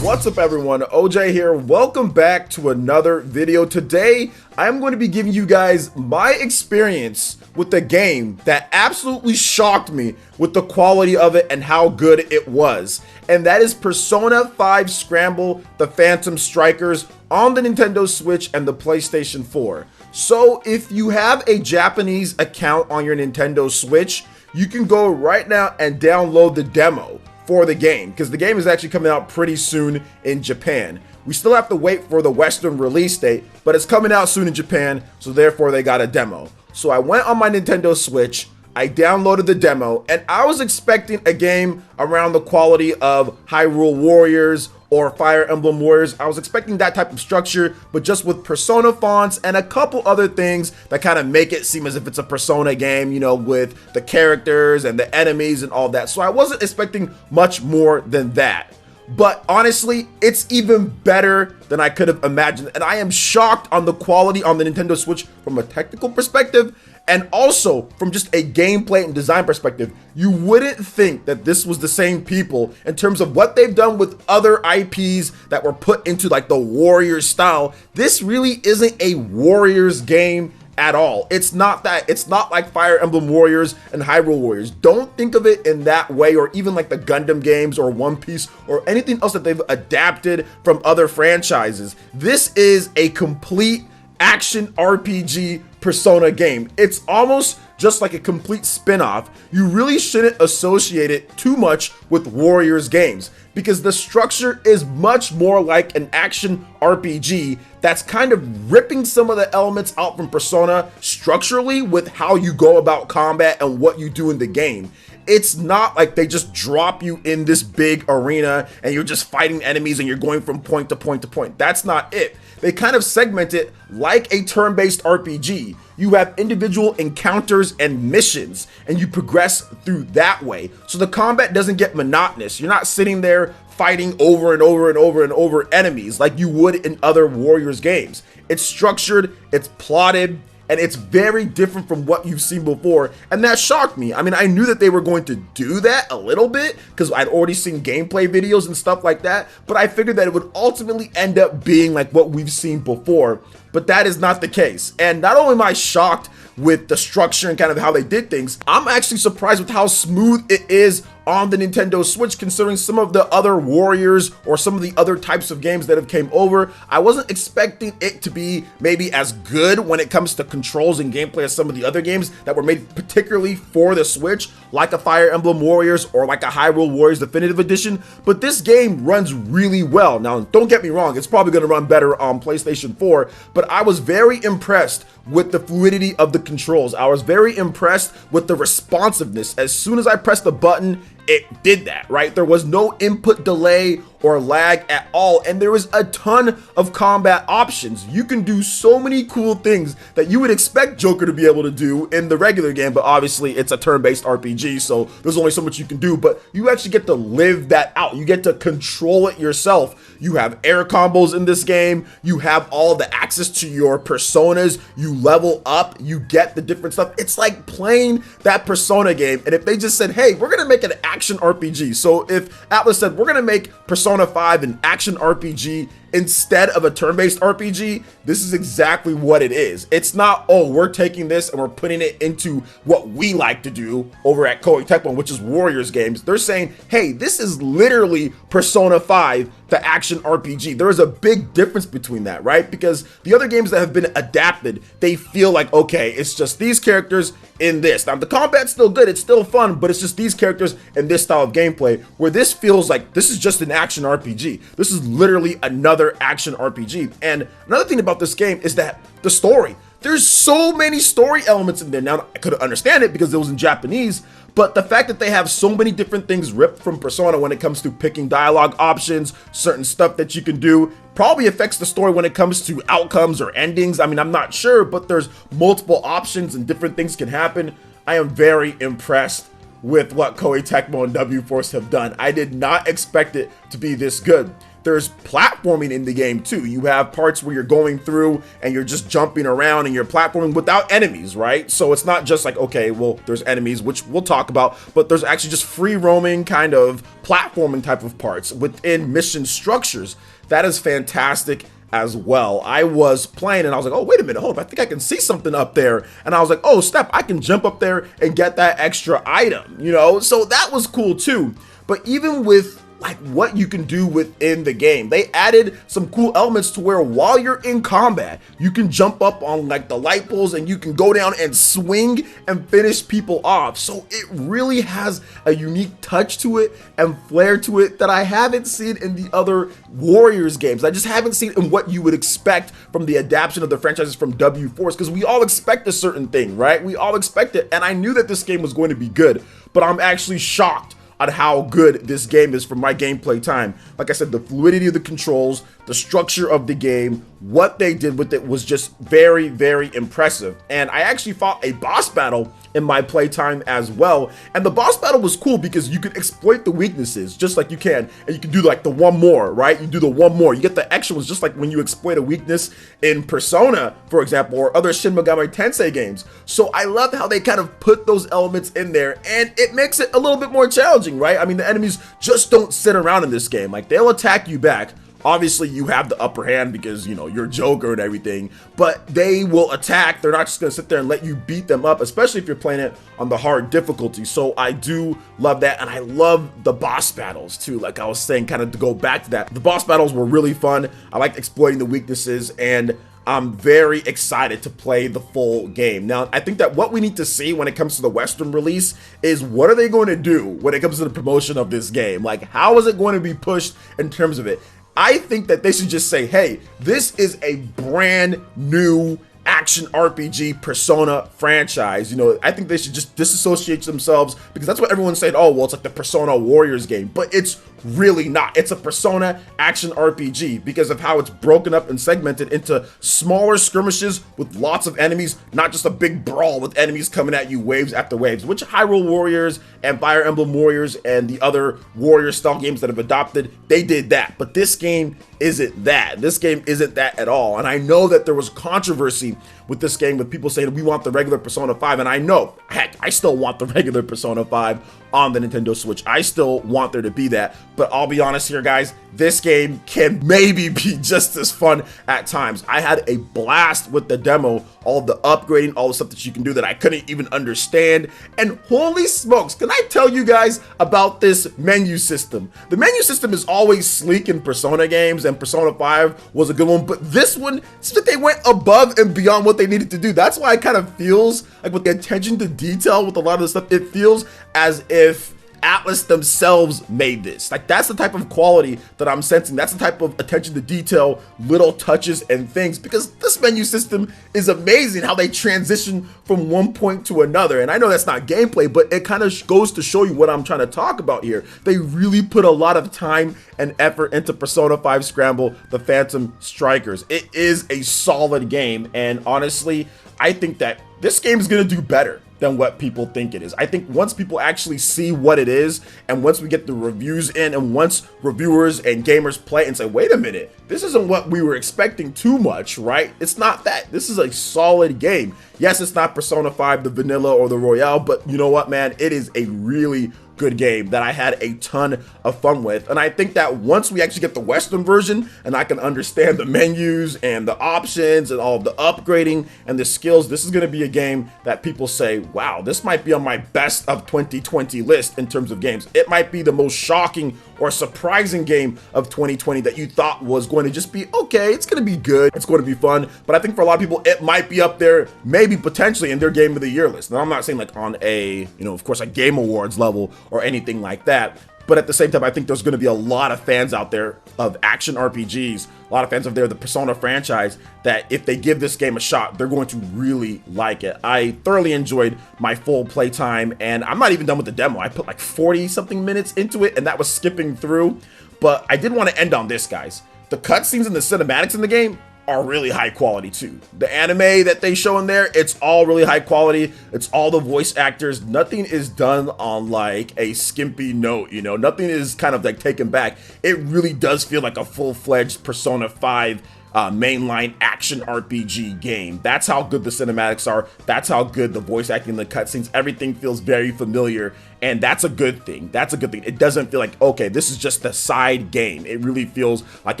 What's up everyone, OJ here. Welcome back to another video. Today, I'm going to be giving you guys my experience with the game that absolutely shocked me with the quality of it and how good it was. And that is Persona 5 Scramble The Phantom Strikers on the Nintendo Switch and the PlayStation 4. So if you have a Japanese account on your Nintendo Switch, you can go right now and download the demo for the game, because the game is actually coming out pretty soon in Japan. We still have to wait for the Western release date, but it's coming out soon in Japan, so therefore they got a demo. So I went on my Nintendo Switch, I downloaded the demo, and I was expecting a game around the quality of Hyrule Warriors or Fire Emblem Warriors. I was expecting that type of structure, but just with Persona fonts and a couple other things that kind of make it seem as if it's a Persona game, you know, with the characters and the enemies and all that. So I wasn't expecting much more than that. But honestly, it's even better than I could have imagined. And I am shocked on the quality on the Nintendo Switch from a technical perspective, and also from just a gameplay and design perspective. You wouldn't think that this was the same people in terms of what they've done with other IPs that were put into like the Warriors style. This really isn't a Warriors game at all. It's not that. It's not like Fire Emblem Warriors and Hyrule Warriors. Don't think of it in that way, or even like the Gundam games or One Piece or anything else that they've adapted from other franchises. This is a complete action RPG Persona game. It's almost just like a complete spin-off. You really shouldn't associate it too much with Warriors games, because the structure is much more like an action RPG that's kind of ripping some of the elements out from Persona structurally with how you go about combat and what you do in the game. It's not like they just drop you in this big arena and you're just fighting enemies and you're going from point to point to point. That's not it. They kind of segment it like a turn-based RPG. You have individual encounters and missions, and you progress through that way. So the combat doesn't get monotonous. You're not sitting there fighting over and over and over and over enemies like you would in other Warriors games. It's structured, it's plotted, and it's very different from what you've seen before, and that shocked me. I mean, I knew that they were going to do that a little bit because I'd already seen gameplay videos and stuff like that, but I figured that it would ultimately end up being like what we've seen before, but that is not the case. And not only am I shocked with the structure and kind of how they did things, I'm actually surprised with how smooth it is on the Nintendo Switch, considering some of the other Warriors or some of the other types of games that have came over. I wasn't expecting it to be maybe as good when it comes to controls and gameplay as some of the other games that were made particularly for the Switch, like a Fire Emblem Warriors or like a Hyrule Warriors Definitive Edition, but this game runs really well. Now, don't get me wrong, it's probably going to run better on PlayStation 4, but I was very impressed with the fluidity of the controls. I was very impressed with the responsiveness. As soon as I pressed the button, it did that, right? There was no input delay or lag at all, and there was a ton of combat options. You can do so many cool things that you would expect Joker to be able to do in the regular game, but obviously it's a turn-based RPG, so there's only so much you can do, but you actually get to live that out. You get to control it yourself. You have air combos in this game. You have all the access to your personas. You level up. You get the different stuff. It's like playing that Persona game, and if they just said, hey, we're gonna make an action RPG. So if Atlas said, we're gonna make Persona 5 an action RPG instead of a turn-based RPG, this is exactly what it is. It's not, oh, we're taking this and we're putting it into what we like to do over at Koei Tecmo, which is Warriors games. They're saying, hey, this is literally Persona 5, the action RPG. There is a big difference between that, right? Because the other games that have been adapted, they feel like, okay, it's just these characters in this. Now, the combat's still good, it's still fun, but it's just these characters in this style of gameplay, where this feels like this is just an action RPG. This is literally another action RPG. And another thing about this game is that the story. There's so many story elements in there. Now, I could understand it because it was in Japanese, but the fact that they have so many different things ripped from Persona when it comes to picking dialogue options, certain stuff that you can do, probably affects the story when it comes to outcomes or endings. I mean, I'm not sure, but there's multiple options and different things can happen. I am very impressed with what Koei Tecmo and W Force have done. I did not expect it to be this good. there's platforming in the game too. You have parts where you're going through and you're just jumping around and you're platforming without enemies, right? So it's not just like, okay, well, there's enemies, which we'll talk about, but there's actually just free roaming kind of platforming type of parts within mission structures. That is fantastic as well. I was playing and I was like, oh, wait a minute, hold up, I think I can see something up there. And I was like, oh, snap, I can jump up there and get that extra item, you know? So that was cool too. But even with like what you can do within the game, they added some cool elements to where while you're in combat, you can jump up on like the light poles and you can go down and swing and finish people off. So it really has a unique touch to it and flair to it that I haven't seen in the other Warriors games. I just haven't seen in what you would expect from the adaptation of the franchises from W4s, because we all expect a certain thing, right? We all expect it, and I knew that this game was going to be good, but I'm actually shocked on how good this game is from my gameplay time. Like I said, the fluidity of the controls, the structure of the game, what they did with it was just very, very impressive. And I actually fought a boss battle in my playtime as well. And the boss battle was cool because you could exploit the weaknesses just like you can. And you can do like the one more, right? You do the one more. You get the extra ones just like when you exploit a weakness in Persona, for example, or other Shin Megami Tensei games. So I love how they kind of put those elements in there, and it makes it a little bit more challenging, right? I mean, the enemies just don't sit around in this game. Like, they'll attack you back. Obviously, you have the upper hand because, you know, you're Joker and everything, but they will attack. They're not just going to sit there and let you beat them up, especially if you're playing it on the hard difficulty. So I do love that, and I love the boss battles too. Like I was saying, kind of to go back to that, the boss battles were really fun. I liked exploiting the weaknesses, and I'm very excited to play the full game. Now, I think that what we need to see when it comes to the Western release is what are they going to do when it comes to the promotion of this game? Like, how is it going to be pushed in terms of it? I think that they should just say, hey, this is a brand new action RPG Persona franchise. You know, I think they should just disassociate themselves, because that's what everyone's saying. Oh, well, it's like the Persona Warriors game, but it's really not. It's a Persona action RPG because of how it's broken up and segmented into smaller skirmishes with lots of enemies, not just a big brawl with enemies coming at you waves after waves, which Hyrule Warriors and Fire Emblem Warriors and the other warrior style games that have adopted, they did that. But this game isn't that. This game isn't that at all. And I know that there was controversy with this game, with people saying we want the regular Persona 5, and I know, heck, I still want the regular Persona 5 on the Nintendo Switch. I still want there to be that, but I'll be honest here, guys, this game can maybe be just as fun at times. I had a blast with the demo, all the upgrading, all the stuff that you can do that I couldn't even understand, and holy smokes, can I tell you guys about this menu system? The menu system is always sleek in Persona games, and Persona 5 was a good one, but this one, it's like they went above and beyond what they needed to do. That's why it kind of feels like, with the attention to detail with a lot of the stuff, it feels as if Atlas themselves made this. Like, that's the type of quality that I'm sensing. That's the type of attention to detail, little touches and things, because this menu system is amazing how they transition from one point to another. And I know that's not gameplay, but it kind of goes to show you what I'm trying to talk about here. They really put a lot of time and effort into Persona 5 Scramble The Phantom Strikers. It is a solid game, and honestly, I think that this game is going to do better than what people think it is. I think once people actually see what it is, and once we get the reviews in, and once reviewers and gamers play and say, wait a minute, this isn't what we were expecting too much, right? It's not that. This is a solid game. Yes, it's not Persona 5, the vanilla or the Royale, but you know what, man? It is a really good game that I had a ton of fun with. And I think that once we actually get the Western version and I can understand the menus and the options and all of the upgrading and the skills, this is going to be a game that people say, wow, this might be on my best of 2020 list in terms of games. It might be the most shocking or surprising game of 2020 that you thought was going to just be okay, it's going to be good, it's going to be fun. But I think for a lot of people, it might be up there, maybe potentially in their game of the year list. Now, I'm not saying like on a, you know, of course, a Game Awards level or anything like that, but at the same time, I think there's going to be a lot of fans out there of action RPGs, a lot of fans of the Persona franchise, that if they give this game a shot, they're going to really like it. I thoroughly enjoyed my full playtime, and I'm not even done with the demo. I put like 40 something minutes into it, and that was skipping through. But I did want to end on this, guys. The cutscenes and the cinematics in the game, are really high quality too. The anime that they show in there, it's all really high quality. It's all the voice actors. Nothing is done on like a skimpy note, you know, nothing is kind of like taken back. It really does feel like a full-fledged Persona 5 mainline action RPG game. That's how good the cinematics are. That's how good the voice acting, the cutscenes, everything feels very familiar, and that's a good thing. That's a good thing. It doesn't feel like, okay, this is just a side game. It really feels like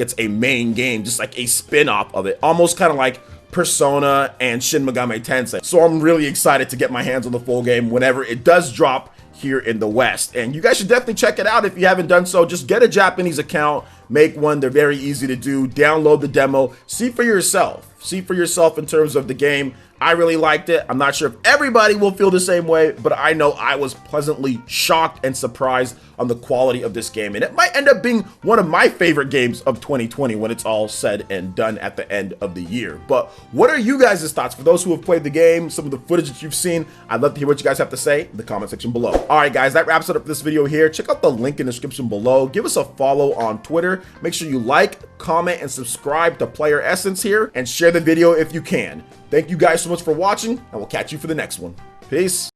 it's a main game, just like a spin-off of it, almost kind of like Persona and Shin Megami Tensei. So I'm really excited to get my hands on the full game whenever it does drop here in the West. And you guys should definitely check it out if you haven't done so. Just get a Japanese account, make one. They're very easy to do. Download the demo, see for yourself. See for yourself in terms of the game. I really liked it. I'm not sure if everybody will feel the same way, but I know I was pleasantly shocked and surprised on the quality of this game. And it might end up being one of my favorite games of 2020 when it's all said and done at the end of the year. But what are you guys' thoughts? For those who have played the game, some of the footage that you've seen, I'd love to hear what you guys have to say in the comment section below. All right, guys, that wraps it up for this video here. Check out the link in the description below. Give us a follow on Twitter. Make sure you like, comment, and subscribe to PlayerEssence here, and share the video if you can. Thank you guys so much for watching, and we'll catch you for the next one. Peace.